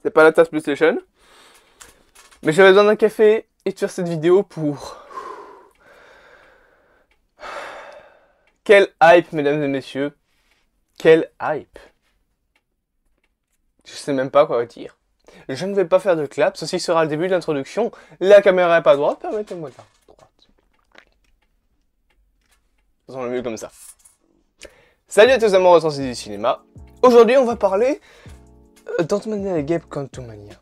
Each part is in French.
C'est pas la tasse PlayStation. Mais j'avais besoin d'un café et de faire cette vidéo pour... Quel hype, mesdames et messieurs. Quel hype. Je sais même pas quoi dire. Je ne vais pas faire de clap, ceci sera le début de l'introduction. La caméra est pas à droite, permettez-moi de la droite. Ça sent le mieux comme ça. Salut à tous amoureux de Sensei du cinéma. Aujourd'hui on va parler d'Ant-Man et la Guêpe Quantumania.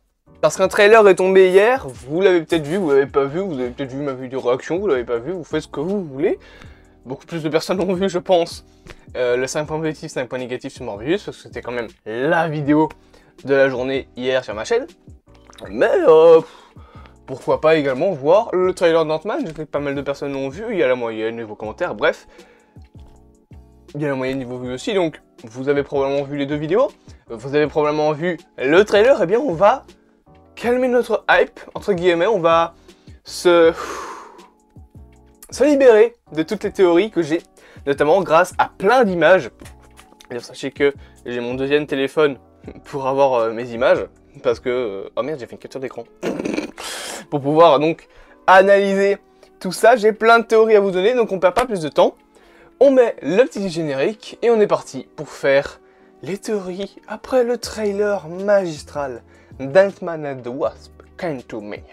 Parce qu'un trailer est tombé hier, vous l'avez peut-être vu, vous l'avez pas vu, vous avez peut-être vu ma vidéo réaction, vous l'avez pas vu, vous faites ce que vous voulez. Beaucoup plus de personnes l'ont vu, je pense. Le 5 points positifs, 5 points négatifs sur Morbius, parce que c'était quand même la vidéo de la journée hier sur ma chaîne. Mais pourquoi pas également voir le trailer d'Ant-Man. Je sais que pas mal de personnes l'ont vu, il y a la moyenne niveau commentaires, bref. Il y a la moyenne niveau vue aussi, donc vous avez probablement vu les deux vidéos. Vous avez probablement vu le trailer, et bien on va calmer notre hype, entre guillemets, on va se libérer de toutes les théories que j'ai, notamment grâce à plein d'images. Sachez que j'ai mon deuxième téléphone pour avoir mes images, parce que... oh merde, j'ai fait une capture d'écran. Pour pouvoir donc analyser tout ça, j'ai plein de théories à vous donner, donc on perd pas plus de temps. On met le petit générique et on est parti pour faire les théories après le trailer magistral d'Ant-Man and the Wasp, Quantumania.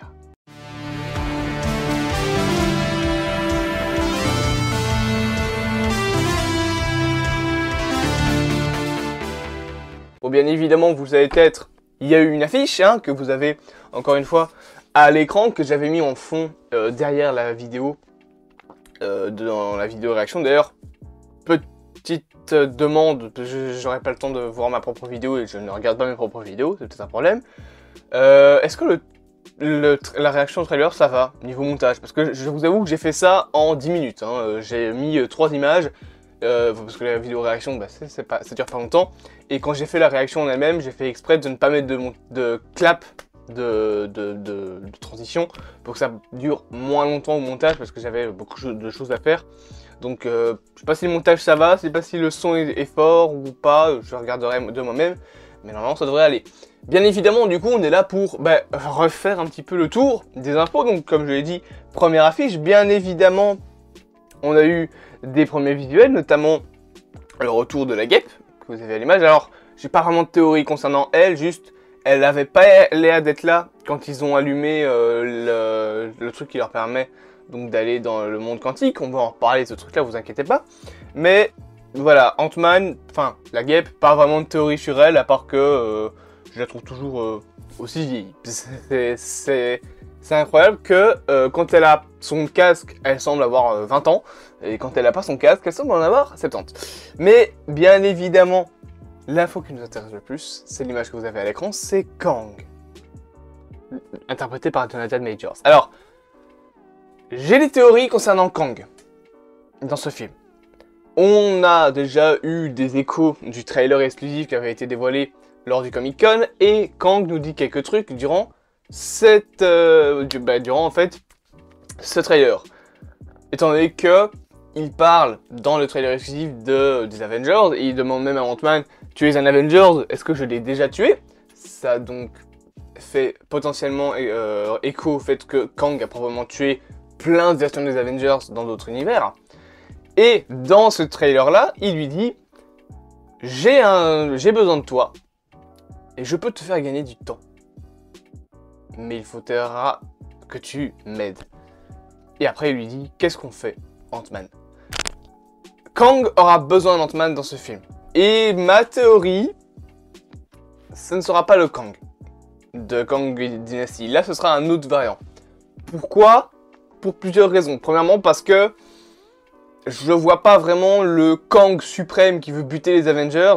Bon, bien évidemment, vous savez peut-être, il y a eu une affiche que vous avez, encore une fois, à l'écran, que j'avais mis en fond derrière la vidéo, dans la vidéo réaction. D'ailleurs, petite demande, j'aurais pas le temps de voir ma propre vidéo et je ne regarde pas mes propres vidéos, c'est peut-être un problème. Est-ce que la réaction au trailer, ça va, niveau montage? Parce que je vous avoue que j'ai fait ça en 10 minutes, j'ai mis 3 images, parce que la vidéo réaction, bah, ça dure pas longtemps. Et quand j'ai fait la réaction en elle-même, j'ai fait exprès de ne pas mettre de clap de transition pour que ça dure moins longtemps au montage, parce que j'avais beaucoup de choses à faire. Donc je sais pas si le montage ça va, je sais pas si le son est fort ou pas, je regarderai de moi-même, mais normalement ça devrait aller. Bien évidemment, du coup, on est là pour refaire un petit peu le tour des infos. Donc comme je l'ai dit, première affiche, bien évidemment, on a eu des premiers visuels, notamment le retour de la guêpe, que vous avez à l'image. Alors, j'ai pas vraiment de théorie concernant elle, juste, elle avait pas l'air d'être là quand ils ont allumé le truc qui leur permet donc d'aller dans le monde quantique. On va en reparler de ce truc-là, vous inquiétez pas. Mais voilà, Ant-Man, enfin, la guêpe, pas vraiment de théorie sur elle, à part que je la trouve toujours aussi vieille. C'est incroyable que quand elle a son casque, elle semble avoir 20 ans, et quand elle n'a pas son casque, elle semble en avoir 70. Mais bien évidemment, l'info qui nous intéresse le plus, c'est l'image que vous avez à l'écran, c'est Kang, interprété par Jonathan Majors. Alors, j'ai des théories concernant Kang dans ce film. On a déjà eu des échos du trailer exclusif qui avait été dévoilé lors du Comic Con, et Kang nous dit quelques trucs durant durant en fait ce trailer. Étant donné que il parle dans le trailer exclusif des Avengers, et il demande même à Ant-Man, tu es un Avengers, est-ce que je l'ai déjà tué? Ça donc fait potentiellement écho au fait que Kang a probablement tué plein de versions des Avengers dans d'autres univers. Et dans ce trailer là, il lui dit, j'ai besoin de toi, et je peux te faire gagner du temps. Mais il faudra que tu m'aides. Et après il lui dit, qu'est-ce qu'on fait, Ant-Man? Kang aura besoin d'Ant-Man dans ce film. Et ma théorie, ce ne sera pas le Kang de Kang Dynasty. Là, ce sera un autre variant. Pourquoi? Pour plusieurs raisons. Premièrement, parce que je vois pas vraiment le Kang suprême qui veut buter les Avengers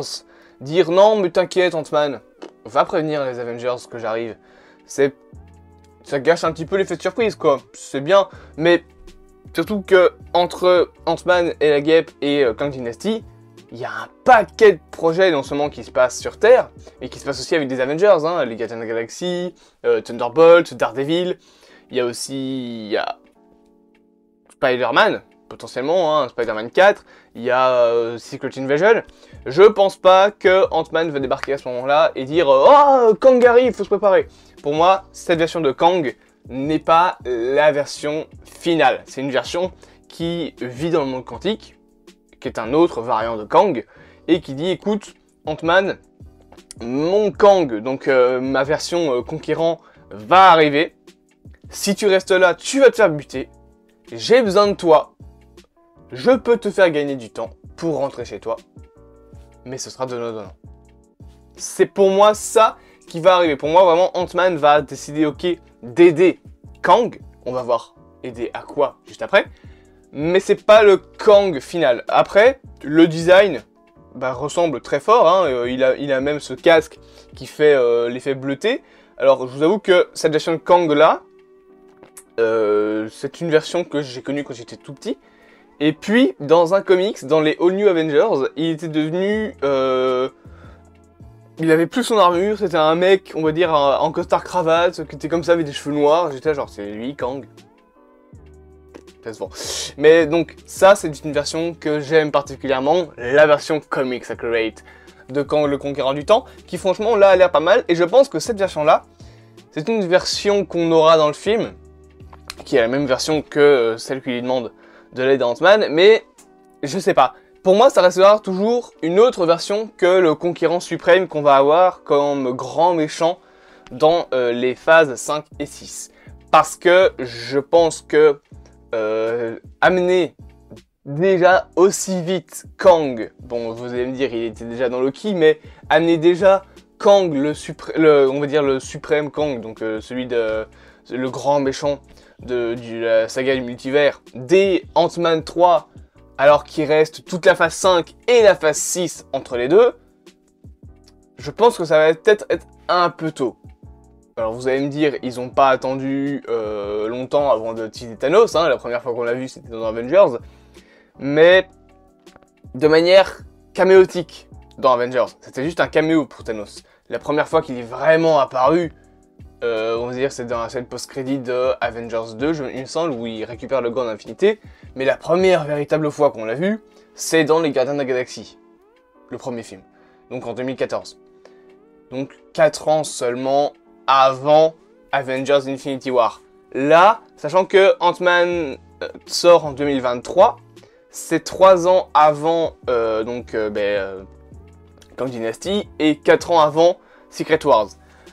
dire non, mais t'inquiète, Ant-Man, va prévenir les Avengers que j'arrive. Ça gâche un petit peu l'effet de surprise, quoi. C'est bien, mais surtout que entre Ant-Man et la guêpe et Kang Dynasty, il y a un paquet de projets non seulement qui se passent sur Terre, mais qui se passent aussi avec des Avengers, les Gardiens de la Galaxie, Thunderbolt, Daredevil. Il y a aussi Spider-Man, potentiellement, hein, Spider-Man 4, il y a Secret Invasion. Je pense pas que Ant-Man va débarquer à ce moment-là et dire oh, Kang arrive, il faut se préparer. Pour moi, cette version de Kang n'est pas la version finale. C'est une version qui vit dans le monde quantique, qui est un autre variant de Kang, et qui dit écoute, Ant-Man, mon Kang, donc ma version conquérant, va arriver. Si tu restes là, tu vas te faire buter. J'ai besoin de toi. Je peux te faire gagner du temps pour rentrer chez toi. Mais ce sera donnant. C'est pour moi ça qui va arriver. Pour moi, vraiment, Ant-Man va décider, ok, d'aider Kang. On va voir aider à quoi juste après. Mais c'est pas le Kang final. Après, le design ressemble très fort. Hein. Il a même ce casque qui fait l'effet bleuté. Alors, je vous avoue que cette version de Kang là, c'est une version que j'ai connue quand j'étais tout petit. Et puis, dans un comics, dans les All New Avengers, il était devenu... il avait plus son armure, c'était un mec, on va dire, en costard-cravate, qui était comme ça, avec des cheveux noirs. J'étais genre, c'est lui, Kang. Mais donc, ça, c'est une version que j'aime particulièrement, la version Comics Accurate de Kang le Conquérant du Temps, qui franchement, là, a l'air pas mal. Et je pense que cette version-là, c'est une version qu'on aura dans le film, qui est la même version que celle qui lui demande de l'aide à Ant-Man, mais je sais pas. Pour moi, ça restera toujours une autre version que le Conquérant Suprême qu'on va avoir comme grand méchant dans les phases 5 et 6. Parce que je pense que amener déjà aussi vite Kang, bon vous allez me dire il était déjà dans Loki, mais amener déjà Kang, on va dire le suprême Kang, donc celui de le grand méchant de la saga du multivers, dès Ant-Man 3, alors qu'il reste toute la phase 5 et la phase 6 entre les deux, je pense que ça va peut-être être un peu tôt. Alors vous allez me dire, ils n'ont pas attendu longtemps avant de teaser Thanos, hein, la première fois qu'on l'a vu c'était dans Avengers, mais de manière caméotique dans Avengers, c'était juste un caméo pour Thanos. La première fois qu'il est vraiment apparu, on va dire c'est dans la scène post-crédit de Avengers 2, il me semble, où il récupère le gant d'infinité, mais la première véritable fois qu'on l'a vu, c'est dans Les Gardiens de la Galaxie, le premier film, donc en 2014. Donc 4 ans seulement avant Avengers Infinity War. Là, sachant que Ant-Man sort en 2023, c'est 3 ans avant Kang Dynasty et 4 ans avant Secret Wars.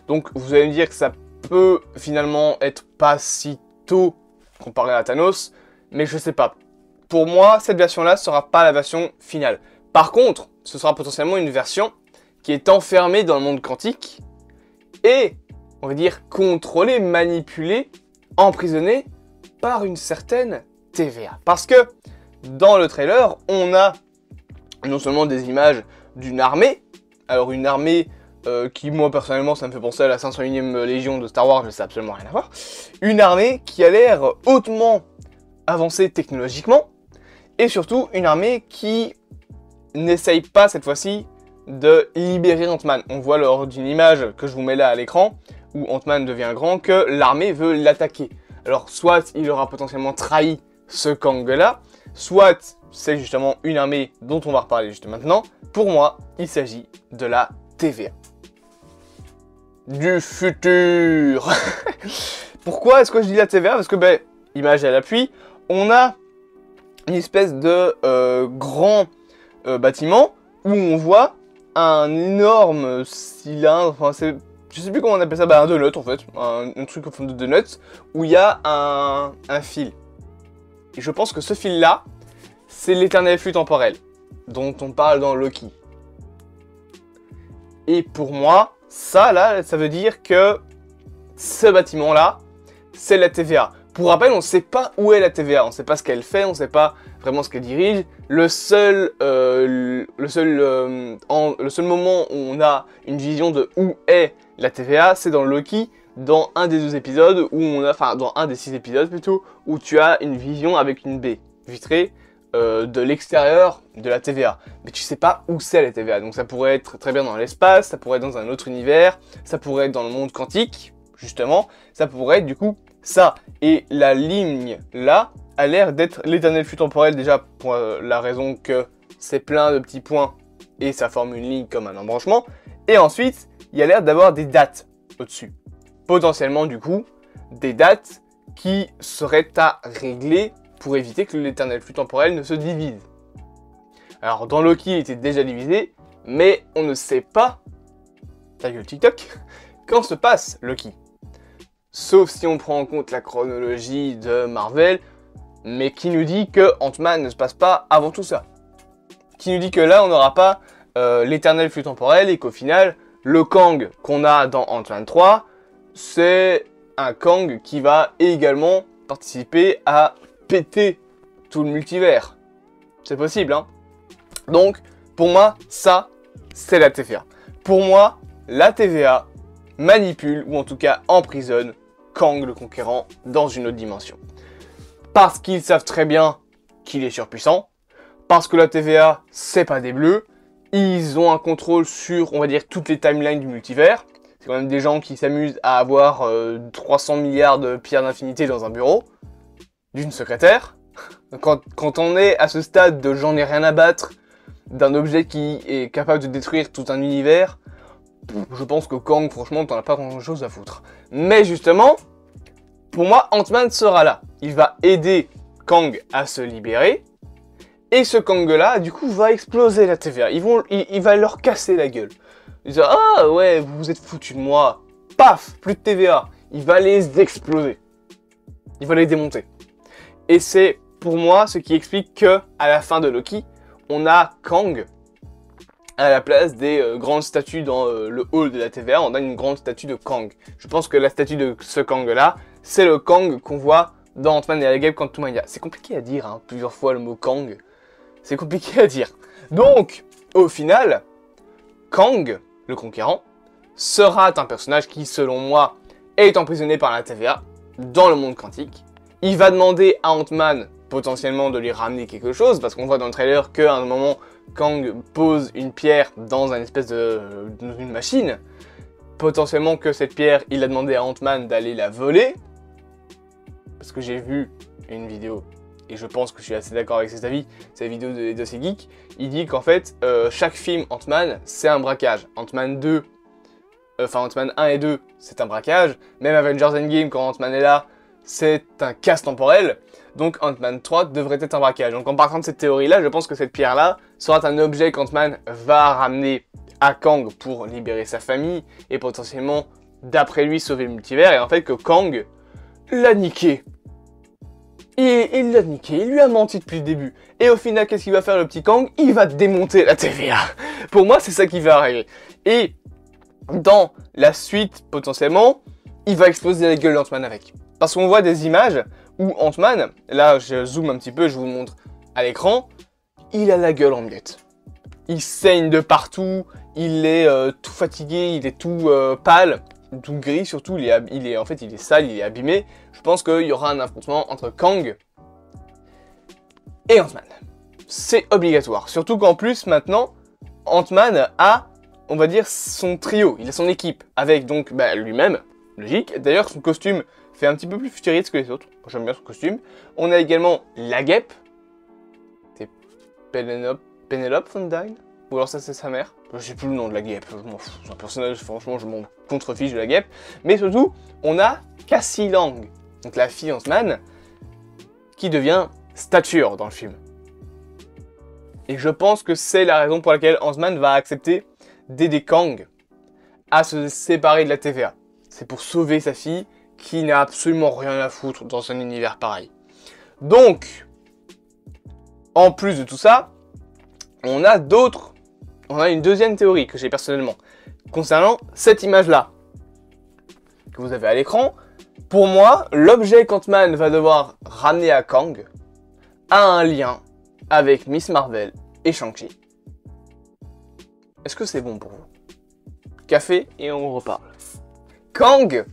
Donc vous allez me dire que ça peut finalement être pas si tôt comparé à Thanos, mais je sais pas. Pour moi, cette version-là sera pas la version finale. Par contre, ce sera potentiellement une version qui est enfermée dans le monde quantique et, on va dire, contrôlée, manipulée, emprisonnée par une certaine TVA. Parce que dans le trailer, on a non seulement des images d'une armée, alors une armée qui, moi, personnellement, ça me fait penser à la 501e Légion de Star Wars, mais ça n'a absolument rien à voir. Une armée qui a l'air hautement avancée technologiquement, et surtout une armée qui n'essaye pas, cette fois-ci, de libérer Ant-Man. On voit lors d'une image que je vous mets là à l'écran, où Ant-Man devient grand, que l'armée veut l'attaquer. Alors, soit il aura potentiellement trahi ce Kang-là, soit c'est justement une armée dont on va reparler juste maintenant. Pour moi, il s'agit de la TVA. Du futur. Pourquoi est-ce que je dis la TVA? Parce que, image à l'appui, on a une espèce de grand bâtiment où on voit un énorme cylindre, enfin je sais plus comment on appelle ça, un donut en fait, un truc au fond de donut, où il y a un fil. Et je pense que ce fil-là, c'est l'éternel flux temporel, dont on parle dans Loki. Et pour moi, ça là, ça veut dire que ce bâtiment-là, c'est la TVA. Pour rappel, on ne sait pas où est la TVA, on ne sait pas ce qu'elle fait, on ne sait pas vraiment ce qu'elle dirige. Le seul moment où on a une vision de où est la TVA, c'est dans Loki, dans un des 2 épisodes, où on a, enfin dans un des 6 épisodes plutôt, où tu as une vision avec une baie vitrée de l'extérieur de la TVA. Mais tu sais pas où c'est la TVA, donc ça pourrait être très bien dans l'espace, ça pourrait être dans un autre univers, ça pourrait être dans le monde quantique, justement, ça pourrait être du coup ça. Et la ligne là, a l'air d'être l'éternel flux temporel, déjà pour la raison que c'est plein de petits points et ça forme une ligne comme un embranchement. Et ensuite, il y a l'air d'avoir des dates au-dessus. Potentiellement, du coup, des dates qui seraient à régler pour éviter que l'éternel flux temporel ne se divise. Alors, dans Loki, il était déjà divisé, mais on ne sait pas, ta gueule TikTok, quand se passe Loki. Sauf si on prend en compte la chronologie de Marvel, mais qui nous dit que Ant-Man ne se passe pas avant tout ça. Qui nous dit que là, on n'aura pas l'éternel flux temporel et qu'au final, le Kang qu'on a dans Ant-Man 3, c'est un Kang qui va également participer à péter tout le multivers. C'est possible, hein. Donc, pour moi, ça, c'est la TVA. Pour moi, la TVA manipule, ou en tout cas emprisonne, Kang le Conquérant dans une autre dimension. Parce qu'ils savent très bien qu'il est surpuissant, parce que la TVA, c'est pas des bleus, ils ont un contrôle sur, on va dire, toutes les timelines du multivers. C'est quand même des gens qui s'amusent à avoir 300 milliards de pierres d'infinité dans un bureau, d'une secrétaire. Quand on est à ce stade de j'en ai rien à battre, d'un objet qui est capable de détruire tout un univers, je pense que Kang, franchement, t'en as pas grand chose à foutre. Mais justement, pour moi, Ant-Man sera là. Il va aider Kang à se libérer. Et ce Kang-là, du coup, va exploser la TVA. Il va leur casser la gueule. Il va dire, ah ouais, vous vous êtes foutus de moi. Paf, plus de TVA. Il va les exploser. Il va les démonter. Et c'est, pour moi, ce qui explique que à la fin de Loki, on a Kang à la place des grandes statues dans le hall de la TVA. On a une grande statue de Kang. Je pense que la statue de ce Kang-là, c'est le Kang qu'on voit dans Ant-Man et la Guêpe Quantumania. C'est compliqué à dire, hein, plusieurs fois le mot Kang. C'est compliqué à dire. Donc, au final, Kang, le Conquérant, sera un personnage qui, selon moi, est emprisonné par la TVA dans le monde quantique. Il va demander à Ant-Man potentiellement de lui ramener quelque chose, parce qu'on voit dans le trailer qu'à un moment, Kang pose une pierre dans une espèce d'une machine. Potentiellement que cette pierre, il a demandé à Ant-Man d'aller la voler. Parce que j'ai vu une vidéo, et je pense que je suis assez d'accord avec cet avis, c'est la vidéo de ces geeks. Il dit qu'en fait, chaque film Ant-Man, c'est un braquage. Ant-Man 1 et 2, c'est un braquage. Même Avengers Endgame, quand Ant-Man est là, c'est un casse temporel. Donc Ant-Man 3 devrait être un braquage. Donc en partant de cette théorie-là, je pense que cette pierre-là sera un objet qu'Ant-Man va ramener à Kang pour libérer sa famille et potentiellement, d'après lui, sauver le multivers. Et en fait que Kang l'a niqué. Il l'a niqué, il lui a menti depuis le début. Et au final, qu'est-ce qu'il va faire le petit Kang? Il va démonter la TVA. Pour moi, c'est ça qui va arriver. Et dans la suite, potentiellement, il va exploser la gueule d'Ant-Man avec. Parce qu'on voit des images où Ant-Man, là je zoome un petit peu, je vous le montre à l'écran, il a la gueule en miettes. Il saigne de partout, il est tout fatigué, il est tout pâle, tout gris surtout, en fait il est sale, il est abîmé. Je pense qu'il y aura un affrontement entre Kang et Ant-Man. C'est obligatoire, surtout qu'en plus maintenant, Ant-Man a, on va dire, son trio, il a son équipe, avec donc lui-même, logique. D'ailleurs son costume fait un petit peu plus futuriste que les autres. J'aime bien son costume. On a également la Guêpe. C'est Penelope Von Dyne. Ou alors ça c'est sa mère. Je sais plus le nom de la Guêpe. Je m'en fous. C'est un personnage, franchement, je m'en contrefiche de la Guêpe. Mais surtout, on a Cassie Lang. Donc la fille Ant-Man. Qui devient stature dans le film. Et je pense que c'est la raison pour laquelle Ant-Man va accepter d'aider Kang à se séparer de la TVA. C'est pour sauver sa fille qui n'a absolument rien à foutre dans un univers pareil. Donc, en plus de tout ça, on a une deuxième théorie que j'ai personnellement, concernant cette image-là, que vous avez à l'écran. Pour moi, l'objet qu'Ant-Man va devoir ramener à Kang a un lien avec Miss Marvel et Shang-Chi. Est-ce que c'est bon pour vous? Café et on reparle. Kang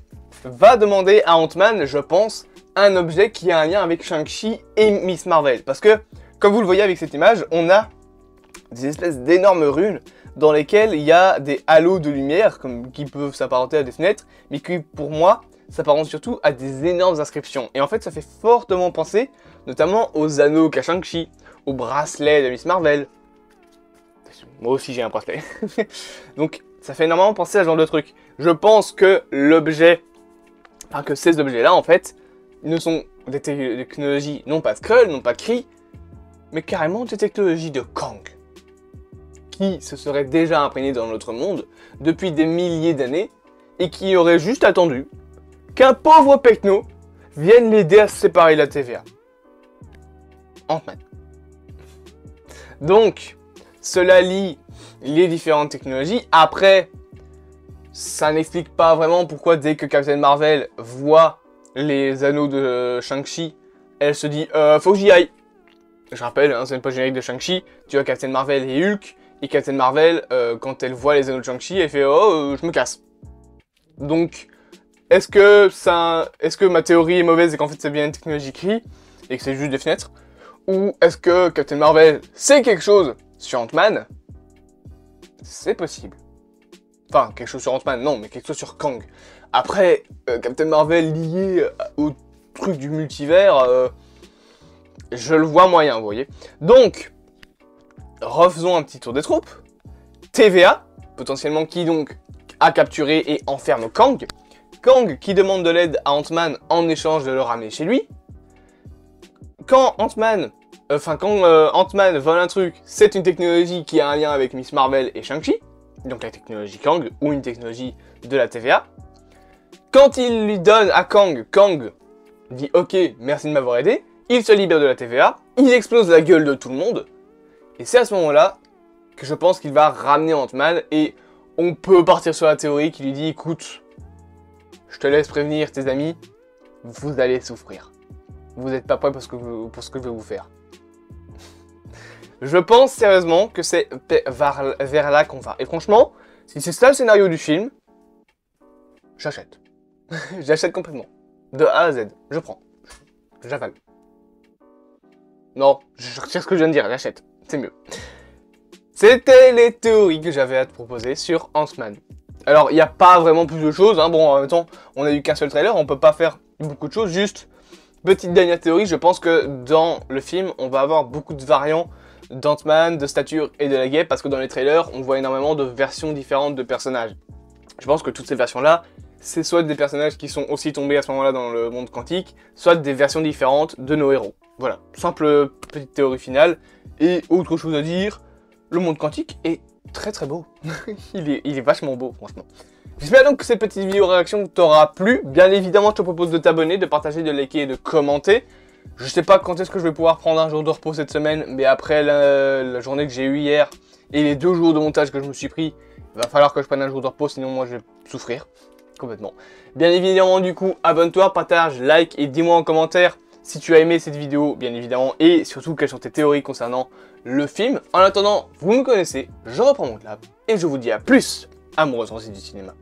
va demander à Ant-Man, je pense, un objet qui a un lien avec Shang-Chi et Miss Marvel. Parce que, comme vous le voyez avec cette image, on a des espèces d'énormes runes dans lesquelles il y a des halos de lumière qui peuvent s'apparenter à des fenêtres, mais qui, pour moi, s'apparente surtout à des énormes inscriptions. Et en fait, ça fait fortement penser, notamment aux anneaux qu'a Shang-Chi, au bracelet de Miss Marvel. Moi aussi j'ai un bracelet. Donc ça fait énormément penser à ce genre de truc. Je pense que l'objet, enfin que ces objets-là en fait, ne sont des technologies non pas Skrull, non pas Kree, mais carrément des technologies de Kang, qui se seraient déjà imprégnées dans notre monde depuis des milliers d'années, et qui auraient juste attendu qu'un pauvre Pecno vienne l'aider à se séparer de la TVA. Ant-Man. Donc, cela lie les différentes technologies. Après, ça n'explique pas vraiment pourquoi dès que Captain Marvel voit les anneaux de Shang-Chi, elle se dit faut que j'y aille. Je rappelle, hein, c'est pas générique de Shang-Chi, tu vois Captain Marvel et Hulk, et Captain Marvel, quand elle voit les anneaux de Shang-Chi, elle fait oh, je me casse. Donc, est-ce que ma théorie est mauvaise et qu'en fait c'est bien une technologie Kree, et que c'est juste des fenêtres? Ou est-ce que Captain Marvel sait quelque chose sur Ant-Man? C'est possible. Enfin, quelque chose sur Ant-Man, non, mais quelque chose sur Kang. Après, Captain Marvel lié au truc du multivers, je le vois moyen, vous voyez. Donc, refaisons un petit tour des troupes. TVA, potentiellement qui donc a capturé et enferme Kang. Kang qui demande de l'aide à Ant-Man en échange de le ramener chez lui. Quand Ant-Man vole un truc, c'est une technologie qui a un lien avec Miss Marvel et Shang-Chi, donc la technologie Kang, ou une technologie de la TVA. Quand il lui donne à Kang, Kang dit ok, merci de m'avoir aidé, il se libère de la TVA, il explose la gueule de tout le monde, et c'est à ce moment-là que je pense qu'il va ramener Ant-Man, et on peut partir sur la théorie qui lui dit écoute, je te laisse prévenir tes amis, vous allez souffrir. Vous n'êtes pas prêts pour ce que je vais vous faire. Je pense sérieusement que c'est vers là qu'on va. Et franchement, si c'est ça le scénario du film, j'achète. J'achète complètement. De A à Z. Je prends. J'avale. Non, je retire ce que je viens de dire, j'achète. C'est mieux. C'était les théories que j'avais à te proposer sur Ant-Man. Alors, il n'y a pas vraiment plus de choses. Hein. Bon, en même temps, on a eu qu'un seul trailer, on peut pas faire beaucoup de choses. Juste, petite dernière théorie, je pense que dans le film, on va avoir beaucoup de variants d'Ant-Man, de stature et de la guêpe, parce que dans les trailers, on voit énormément de versions différentes de personnages. Je pense que toutes ces versions-là, c'est soit des personnages qui sont aussi tombés à ce moment-là dans le monde quantique, soit des versions différentes de nos héros. Voilà, simple petite théorie finale. Et autre chose à dire, le monde quantique est très très beau. il est vachement beau, franchement. J'espère donc que cette petite vidéo réaction t'aura plu. Bien évidemment, je te propose de t'abonner, de partager, de liker et de commenter. Je sais pas quand est-ce que je vais pouvoir prendre un jour de repos cette semaine, mais après la journée que j'ai eue hier et les 2 jours de montage que je me suis pris, il va falloir que je prenne un jour de repos, sinon moi je vais souffrir complètement. Bien évidemment, du coup, abonne-toi, partage, like et dis-moi en commentaire si tu as aimé cette vidéo, bien évidemment, et surtout quelles sont tes théories concernant le film. En attendant, vous me connaissez, je reprends mon clap et je vous dis à plus, amoureux sensibles du cinéma.